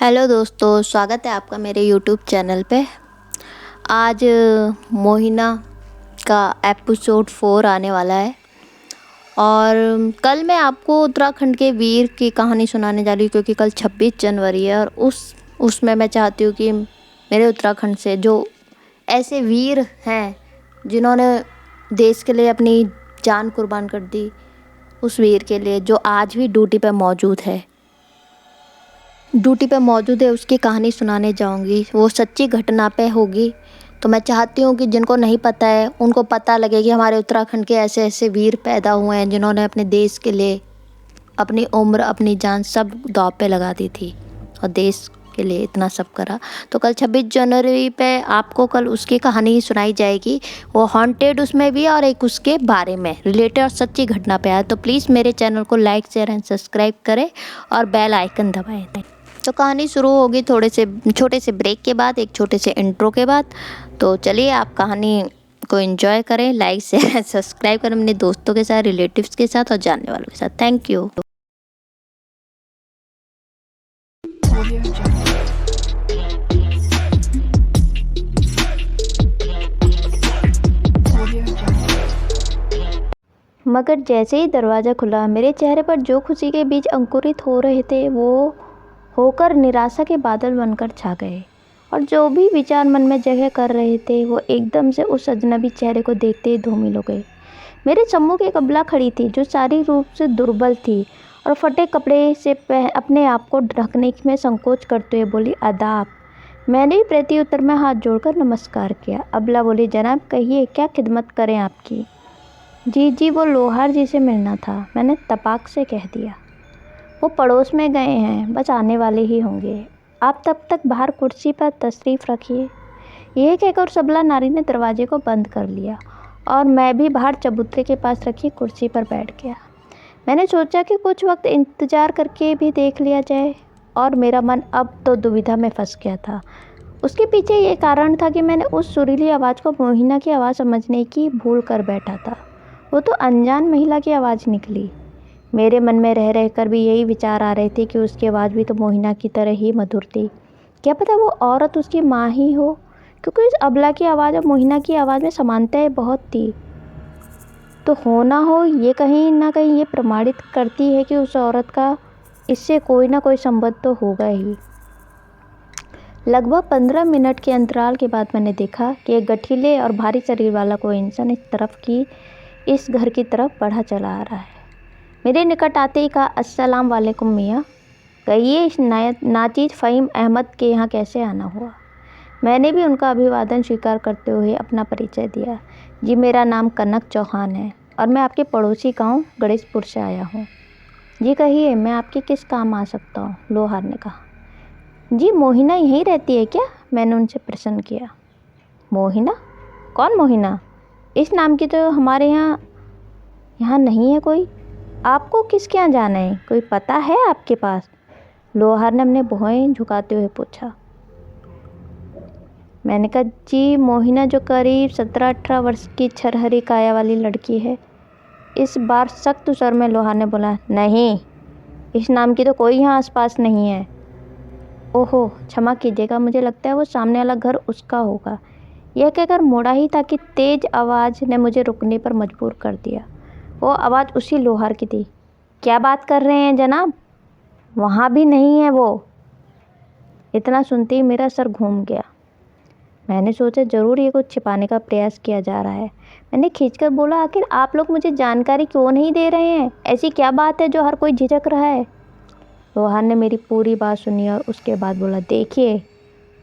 Hello दोस्तों, स्वागत है आपका मेरे यूट्यूब चैनल पे। आज मोहिना का एपिसोड 4 आने वाला है और कल मैं आपको उत्तराखंड के वीर की कहानी सुनाने जा रही हूँ क्योंकि कल 26 जनवरी है और उसमें मैं चाहती हूँ कि मेरे उत्तराखंड से जो ऐसे वीर हैं जिन्होंने देश के लिए अपनी जान कुर्बान कर दी, उस वीर के लिए जो आज भी ड्यूटी पे मौजूद है उसकी कहानी सुनाने जाऊंगी। वो सच्ची घटना पे होगी। तो मैं चाहती हूँ कि जिनको नहीं पता है उनको पता लगे कि हमारे उत्तराखंड के ऐसे ऐसे वीर पैदा हुए हैं जिन्होंने अपने देश के लिए अपनी उम्र अपनी जान सब दांव पे लगा दी थी और देश के लिए इतना सब करा। तो कल 26 जनवरी पे आपको कल उसकी कहानी सुनाई जाएगी। वो हॉन्टेड उसमें भी और एक उसके बारे में रिलेटेड और सच्ची घटना पे आया। तो प्लीज़ मेरे चैनल को लाइक शेयर एंड सब्सक्राइब करें और बेल आइकन दबाएं। तो कहानी शुरू होगी छोटे से ब्रेक के बाद, एक छोटे से इंट्रो के बाद। तो चलिए आप कहानी को एंजॉय करें, लाइक शेयर सब्सक्राइब करें अपने दोस्तों के साथ, रिलेटिव्स के साथ और जानने वालों के साथ। Thank you. मगर जैसे ही दरवाज़ा खुला, मेरे चेहरे पर जो खुशी के बीज अंकुरित हो रहे थे वो होकर निराशा के बादल बनकर छा गए। और जो भी विचार मन में जगह कर रहे थे वो एकदम से उस अजनबी चेहरे को देखते ही धूमिल हो गए। मेरे सम्मुख एक अबला खड़ी थी जो शारीरिक रूप से दुर्बल थी और फटे कपड़े से अपने आप को ढकने में संकोच करते हुए बोली, आदाब। मैंने भी प्रत्युत्तर में हाथ जोड़कर नमस्कार किया। अबला बोली, जनाब कहिए, क्या खिदमत करें आपकी। जी वो लोहार जी से मिलना था, मैंने तपाक से कह दिया। वो पड़ोस में गए हैं, बस आने वाले ही होंगे। आप तब तक बाहर कुर्सी पर तशरीफ़ रखिए। यह कहकर उस अबला नारी ने दरवाजे को बंद कर लिया और मैं भी बाहर चबूतरे के पास रखी कुर्सी पर बैठ गया। मैंने सोचा कि कुछ वक्त इंतज़ार करके भी देख लिया जाए और मेरा मन अब तो दुविधा में फंस गया था। उसके पीछे ये कारण था कि मैंने उस सुरीली आवाज़ को मोहिना की आवाज़ समझने की भूल कर बैठा था। वो तो अनजान महिला की आवाज़ निकली। मेरे मन में रह रहकर भी यही विचार आ रहे थे कि उसकी आवाज़ भी तो मोहिना की तरह ही मधुर थी। क्या पता वो औरत उसकी माँ ही हो, क्योंकि उस अबला की आवाज़ और मोहिना की आवाज़ में समानताएं बहुत थी। तो हो ना हो, ये कहीं ना कहीं ये प्रमाणित करती है कि उस औरत का इससे कोई ना कोई संबंध तो होगा ही। लगभग 15 मिनट के अंतराल के बाद मैंने देखा कि एक गठीले और भारी शरीर वाला कोई इंसान इस घर की तरफ बढ़ा चला आ रहा है। मेरे निकट आते ही कहा, अस्सलाम वालेकुम मियाँ। कहिए, इस नाचीज़ फ़हीम अहमद के यहाँ कैसे आना हुआ। मैंने भी उनका अभिवादन स्वीकार करते हुए अपना परिचय दिया। जी मेरा नाम कनक चौहान है और मैं आपके पड़ोसी गांव गणेशपुर से आया हूँ। जी कहिए, मैं आपके किस काम आ सकता हूँ, लोहार ने कहा। जी मोहिना यहीं रहती है क्या, मैंने उनसे प्रश्न किया। मोहिना? कौन मोहिना? इस नाम की तो हमारे यहाँ नहीं है कोई। आपको किसके यहाँ जाना है, कोई पता है आपके पास? लोहार ने अपने भौहें झुकाते हुए पूछा। मैंने कहा, जी मोहिना जो करीब 17-18 वर्ष की छरहरी काया वाली लड़की है। इस बार सख्त स्वर में लोहार ने बोला, नहीं, इस नाम की तो कोई यहाँ आसपास नहीं है। ओहो क्षमा कीजिएगा, मुझे लगता है वो सामने वाला घर उसका होगा। यह कहकर मुड़ा ही था कि तेज आवाज़ ने मुझे रुकने पर मजबूर कर दिया। वो आवाज़ उसी लोहार की थी। क्या बात कर रहे हैं जनाब, वहाँ भी नहीं है वो। इतना सुनते ही मेरा सर घूम गया। मैंने सोचा ज़रूर ये कुछ छिपाने का प्रयास किया जा रहा है। मैंने खींचकर बोला, आखिर आप लोग मुझे जानकारी क्यों नहीं दे रहे हैं? ऐसी क्या बात है जो हर कोई झिझक रहा है? लोहार ने मेरी पूरी बात सुनी और उसके बाद बोला, देखिए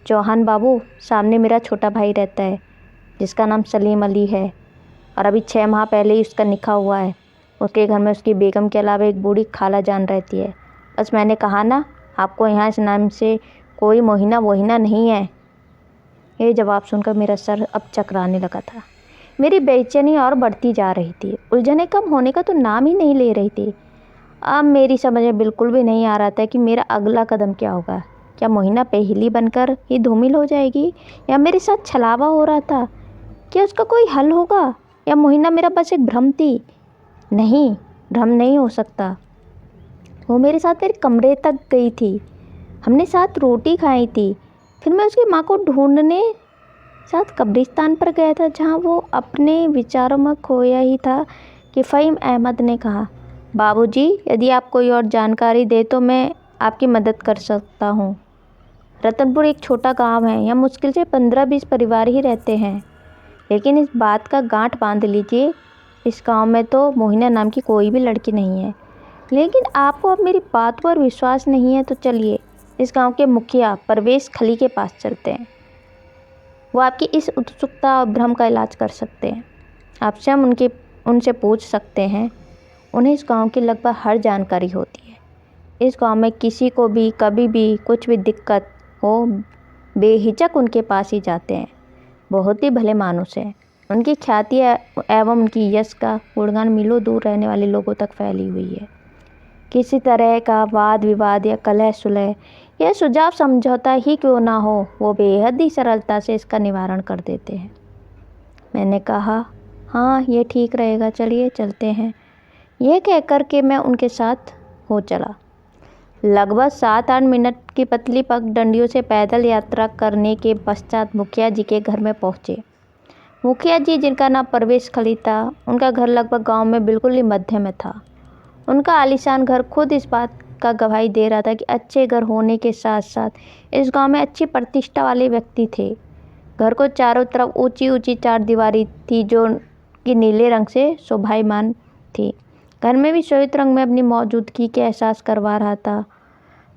चौहान बाबू, सामने मेरा छोटा भाई रहता है जिसका नाम सलीम अली है और अभी 6 माह पहले ही उसका निकाह हुआ है। उसके घर में उसकी बेगम के अलावा एक बूढ़ी खाला जान रहती है। बस मैंने कहा ना, आपको यहाँ इस नाम से कोई मोहिना वोहिना नहीं है। ये जवाब सुनकर मेरा सर अब चकराने लगा था। मेरी बेचैनी और बढ़ती जा रही थी। उलझने कम होने का तो नाम ही नहीं ले रही थी। अब मेरी समझ में बिल्कुल भी नहीं आ रहा था कि मेरा अगला कदम क्या होगा। क्या मोहिना पहेली बनकर ही धूमिल हो जाएगी या मेरे साथ छलावा हो रहा था? क्या उसका कोई हल होगा या मोहिना मेरा बस एक भ्रम थी? नहीं, भ्रम नहीं हो सकता। वो मेरे साथ मेरे कमरे तक गई थी हमने साथ रोटी खाई थी। फिर मैं उसकी माँ को ढूंढने साथ कब्रिस्तान पर गया था, जहाँ वो अपने विचारों में खोया ही था कि फ़हीम अहमद ने कहा, बाबूजी, यदि आप कोई और जानकारी दे तो मैं आपकी मदद कर सकता हूँ। रतनपुर एक छोटा गांव है, यहाँ मुश्किल से 15-20 परिवार ही रहते हैं। लेकिन इस बात का गांठ बांध लीजिए, इस गांव में तो मोहिना नाम की कोई भी लड़की नहीं है। लेकिन आपको अब मेरी बात पर विश्वास नहीं है तो चलिए इस गांव के मुखिया परवेश खली के पास चलते हैं। वो आपकी इस उत्सुकता और भ्रम का इलाज कर सकते हैं। आपसे हम उनसे पूछ सकते हैं। उन्हें इस गांव की लगभग हर जानकारी होती है। इस गांव में किसी को भी कभी भी कुछ भी दिक्कत हो, बेहिचक उनके पास ही जाते हैं। बहुत ही भले मानुस हैं। उनकी ख्याति एवं उनकी यश का गुणगान मीलों दूर रहने वाले लोगों तक फैली हुई है। किसी तरह का वाद विवाद या कलह सुलह या सुझाव समझौता ही क्यों ना हो, वो बेहद ही सरलता से इसका निवारण कर देते हैं। मैंने कहा, हाँ, ये ठीक रहेगा, चलिए चलते हैं। यह कहकर के मैं उनके साथ हो चला। लगभग 7-8 मिनट की पतली पगडंडियों से पैदल यात्रा करने के पश्चात मुखिया जी के घर में पहुँचे। मुखिया जी, जिनका नाम परवेश खली था, उनका घर लगभग गांव में बिल्कुल ही मध्य में था। उनका आलीशान घर खुद इस बात का गवाही दे रहा था कि अच्छे घर होने के साथ साथ इस गांव में अच्छी प्रतिष्ठा वाले व्यक्ति थे। घर को चारों तरफ ऊंची ऊंची 4 दीवारी थी जो कि नीले रंग से शोभायमान थी। घर में भी श्वेत रंग में अपनी मौजूदगी के एहसास करवा रहा था।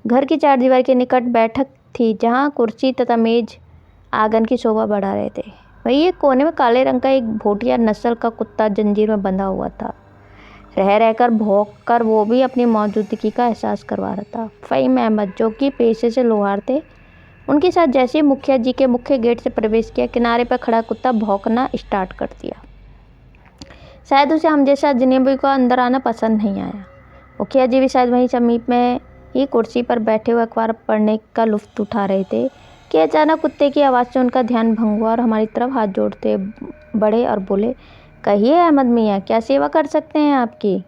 घर की 4 दीवार के निकट बैठक थी, जहाँ कुर्सी तथा मेज आंगन की शोभा बढ़ा रहे थे। वहीं एक कोने में काले रंग का एक भोटिया नस्ल का कुत्ता जंजीर में बंधा हुआ था। रह रहकर भौंक कर वो भी अपनी मौजूदगी का एहसास करवा रहा था। फ़हीम अहमद, जो कि पेशे से लोहार थे, उनके साथ जैसे ही मुखिया जी के मुख्य गेट से प्रवेश किया, किनारे पर खड़ा कुत्ता भौंकना स्टार्ट कर दिया। शायद उसे हम जैसे अजनबी को अंदर आना पसंद नहीं आया। मुखिया जी भी शायद वहीं समीप में ही कुर्सी पर बैठे हुए अखबार पढ़ने का लुत्फ उठा रहे थे कि अचानक कुत्ते की आवाज़ से उनका ध्यान भंग हुआ और हमारी तरफ हाथ जोड़ते बढ़े और बोले, कहिए अहमद मियाँ, क्या सेवा कर सकते हैं आपकी।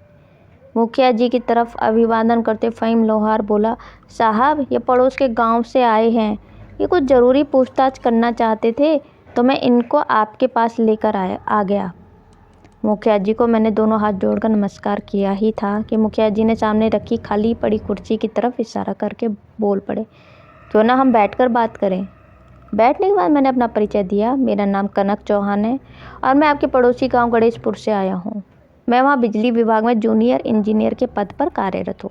मुखिया जी की तरफ अभिवादन करते फ़हीम लोहार बोला, साहब, ये पड़ोस के गांव से आए हैं। ये कुछ ज़रूरी पूछताछ करना चाहते थे तो मैं इनको आपके पास लेकर आ गया। मुखिया जी को मैंने दोनों हाथ जोड़कर नमस्कार किया ही था कि मुखिया जी ने सामने रखी खाली पड़ी कुर्सी की तरफ इशारा करके बोल पड़े, क्यों ना हम बैठकर बात करें। बैठने के बाद मैंने अपना परिचय दिया। मेरा नाम कनक चौहान है और मैं आपके पड़ोसी गांव गणेशपुर से आया हूं। मैं वहां बिजली विभाग में जूनियर इंजीनियर के पद पर कार्यरत हूं।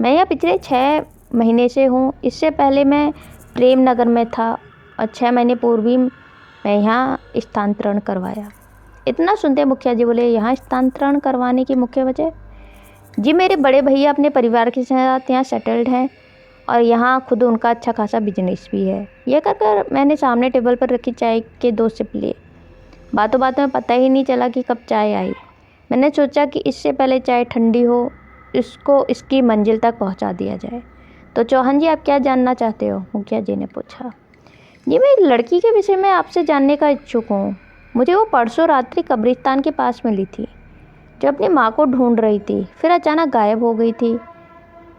मैं यहाँ पिछले 6 महीने से हूं। इससे पहले मैं प्रेम नगर में था और 6 महीने पूर्व ही मैं यहाँ स्थानांतरण करवाया। इतना सुनते मुखिया जी बोले, यहाँ स्थानांतरण करवाने की मुख्य वजह? जी, मेरे बड़े भैया अपने परिवार के साथ यहाँ सेटल्ड हैं और यहाँ खुद उनका अच्छा खासा बिजनेस भी है। यह कहकर मैंने सामने टेबल पर रखी चाय के 2 सिप लिए। बातों बातों में पता ही नहीं चला कि कब चाय आई। मैंने सोचा कि इससे पहले चाय ठंडी हो, इसको इसकी मंजिल तक पहुँचा दिया जाए। तो चौहान जी, आप क्या जानना चाहते हो? मुखिया जी ने पूछा। जी, मैं एक लड़की के विषय में आपसे जानने का इच्छुक हूँ। मुझे वो परसों रात्रि कब्रिस्तान के पास मिली थी, जो अपनी माँ को ढूंढ रही थी, फिर अचानक गायब हो गई थी।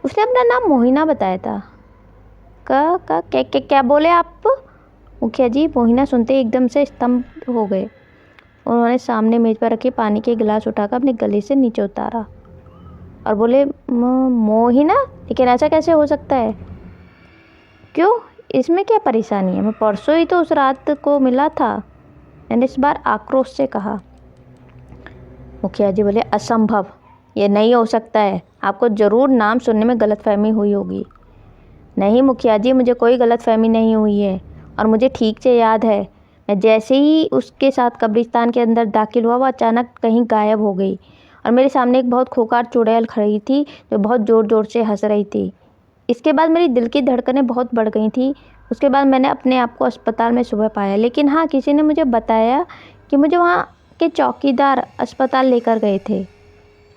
उसने अपना नाम मोहिना बताया था। क्या बोले आप? मुखिया जी मोहिना सुनते एकदम से स्तंभ हो गए। उन्होंने सामने मेज पर रखे पानी के गिलास उठाकर अपने गले से नीचे उतारा और बोले, मोहिना? लेकिन ऐसा कैसे हो सकता है? क्यों, इसमें क्या परेशानी है? मैं परसों ही तो उस रात को मिला था, मैंने इस बार आक्रोश से कहा। मुखिया जी बोले, असंभव, ये नहीं हो सकता है। आपको ज़रूर नाम सुनने में गलतफहमी हुई होगी। नहीं मुखिया जी, मुझे कोई गलतफहमी नहीं हुई है और मुझे ठीक से याद है, मैं जैसे ही उसके साथ कब्रिस्तान के अंदर दाखिल हुआ, वो अचानक कहीं गायब हो गई और मेरे सामने एक बहुत खूंखार चुड़ैल खड़ी थी जो बहुत ज़ोर ज़ोर से हंस रही थी। इसके बाद मेरी दिल की धड़कनें बहुत बढ़ गई थी। उसके बाद मैंने अपने आप को अस्पताल में सुबह पाया, लेकिन हाँ, किसी ने मुझे बताया कि मुझे वहाँ के चौकीदार अस्पताल लेकर गए थे।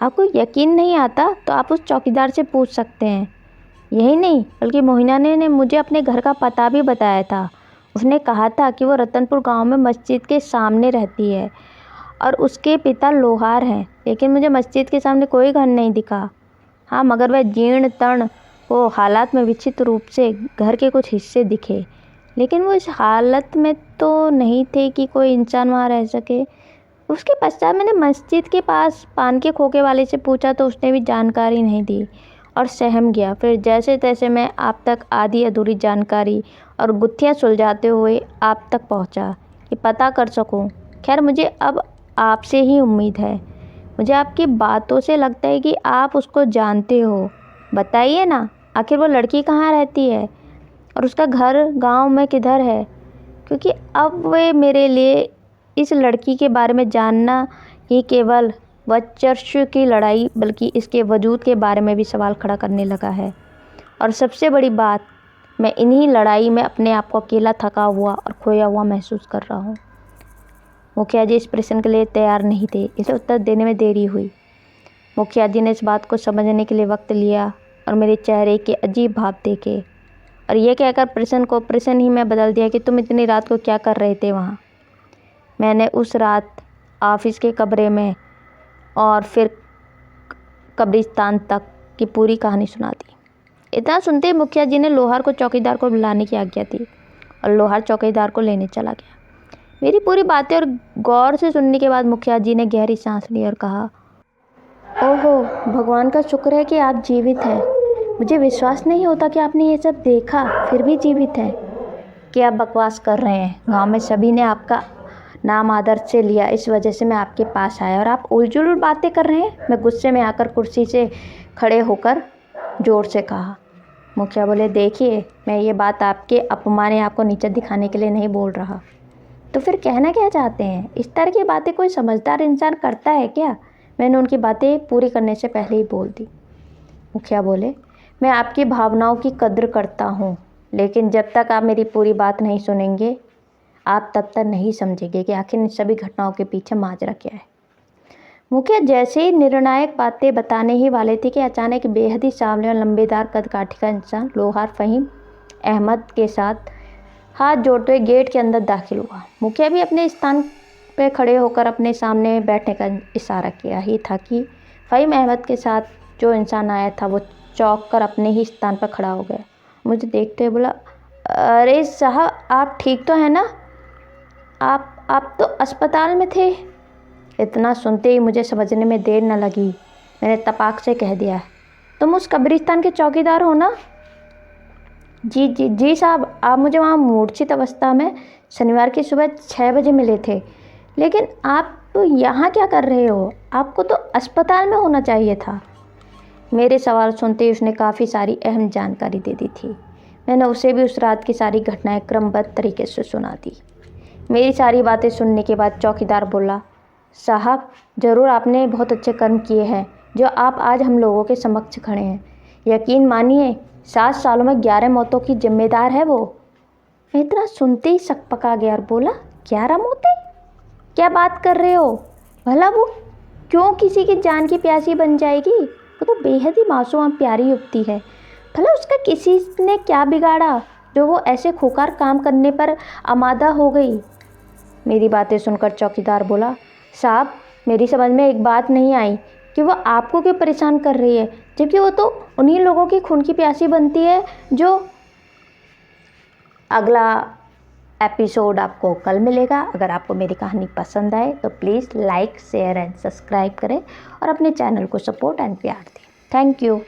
आपको यकीन नहीं आता तो आप उस चौकीदार से पूछ सकते हैं। यही नहीं, बल्कि मोहिना ने मुझे अपने घर का पता भी बताया था। उसने कहा था कि वो रतनपुर गांव में मस्जिद के सामने रहती है और उसके पिता लोहार हैं, लेकिन मुझे मस्जिद के सामने कोई घर नहीं दिखा। हाँ, मगर वह जीर्ण तर्ण वो हालात में विचित्र रूप से घर के कुछ हिस्से दिखे, लेकिन वो इस हालत में तो नहीं थे कि कोई इंसान वहाँ रह सके। उसके पश्चात मैंने मस्जिद के पास पान के खोखे वाले से पूछा तो उसने भी जानकारी नहीं दी और सहम गया। फिर जैसे तैसे मैं आप तक आधी अधूरी जानकारी और गुत्थियाँ सुलझाते हुए आप तक पहुँचा कि पता कर सकूँ। खैर, मुझे अब आपसे ही उम्मीद है। मुझे आपकी बातों से लगता है कि आप उसको जानते हो। बताइए ना, आखिर वो लड़की कहाँ रहती है और उसका घर गांव में किधर है? क्योंकि अब वे मेरे लिए इस लड़की के बारे में जानना ही केवल वर्चस्व की लड़ाई बल्कि इसके वजूद के बारे में भी सवाल खड़ा करने लगा है। और सबसे बड़ी बात, मैं इन्हीं लड़ाई में अपने आप को अकेला, थका हुआ और खोया हुआ महसूस कर रहा हूँ। मुखिया जी इस प्रश्न के लिए तैयार नहीं थे, इसे उत्तर देने में देरी हुई। मुखिया जी ने इस बात को समझने के लिए वक्त लिया और मेरे चेहरे के अजीब भाव देखे और यह कहकर प्रश्न को प्रश्न ही में बदल दिया कि तुम इतनी रात को क्या कर रहे थे वहाँ? मैंने उस रात ऑफिस के कमरे में और फिर कब्रिस्तान तक की पूरी कहानी सुना दी। इतना सुनते ही मुखिया जी ने लोहार को चौकीदार को बुलाने की आज्ञा दी और लोहार चौकीदार को लेने चला गया। मेरी पूरी बातें और गौर से सुनने के बाद मुखिया जी ने गहरी सांस ली और कहा, ओहो, भगवान का शुक्र है कि आप जीवित हैं। मुझे विश्वास नहीं होता कि आपने ये सब देखा फिर भी जीवित हैं। क्या आप बकवास कर रहे हैं? गांव में सभी ने आपका नाम आदर से लिया, इस वजह से मैं आपके पास आया और आप उलझुल बातें कर रहे हैं। मैं गुस्से में आकर कुर्सी से खड़े होकर जोर से कहा। मुखिया बोले, देखिए, मैं ये बात आपके अपमान या आपको नीचा दिखाने के लिए नहीं बोल रहा। तो फिर कहना क्या चाहते हैं? इस तरह की बातें कोई समझदार इंसान करता है क्या? मैंने उनकी बातें पूरी करने से पहले ही बोल दी। मुखिया बोले, मैं आपकी भावनाओं की कद्र करता हूँ, लेकिन जब तक आप मेरी पूरी बात नहीं सुनेंगे आप तब तक नहीं समझेंगे कि आखिर इन सभी घटनाओं के पीछे माजरा क्या है। मुखिया जैसे ही निर्णायक बातें बताने ही वाले थे कि अचानक बेहद ही सांवले और लंबेदार कदकाठी का इंसान लोहार फ़हीम अहमद के साथ हाथ जोड़ते हुए गेट के अंदर दाखिल हुआ। मुखिया भी अपने स्थान पर खड़े होकर अपने सामने बैठने का इशारा किया ही था कि फ़हीम अहमद के साथ जो इंसान आया था वो चौंक कर अपने ही स्थान पर खड़ा हो गया। मुझे देखते हुए बोला, अरे साहब, आप ठीक तो हैं ना? आप तो अस्पताल में थे। इतना सुनते ही मुझे समझने में देर न लगी। मैंने तपाक से कह दिया, तुम उस कब्रिस्तान के चौकीदार हो ना? जी जी जी साहब, आप मुझे वहाँ मूर्छित अवस्था में शनिवार की सुबह 6 बजे मिले थे। लेकिन आप तो यहाँ क्या कर रहे हो? आपको तो अस्पताल में होना चाहिए था। मेरे सवाल सुनते ही उसने काफ़ी सारी अहम जानकारी दे दी थी। मैंने उसे भी उस रात की सारी घटनाएं क्रमबद्ध तरीके से सुना दी। मेरी सारी बातें सुनने के बाद चौकीदार बोला, साहब, ज़रूर आपने बहुत अच्छे कर्म किए हैं जो आप आज हम लोगों के समक्ष खड़े हैं। यकीन मानिए, 7 सालों में 11 मौतों की जिम्मेदार है वो। मैं इतना सुनते ही सकपका गया और बोला, 11 मौतें? क्या बात कर रहे हो? भला वो क्यों किसी की जान की प्यासी बन जाएगी? वो तो बेहद ही मासूम और प्यारी युवती है। भला उसका किसी ने क्या बिगाड़ा जो वो ऐसे खूंखार काम करने पर आमादा हो गई? मेरी बातें सुनकर चौकीदार बोला, साहब, मेरी समझ में एक बात नहीं आई कि वो आपको क्यों परेशान कर रही है, जबकि वो तो उन्हीं लोगों की खून की प्यासी बनती है जो। अगला एपिसोड आपको कल मिलेगा। अगर आपको मेरी कहानी पसंद आए तो please like, share and subscribe करें और अपने चैनल को सपोर्ट एंड प्यार दें। Thank you.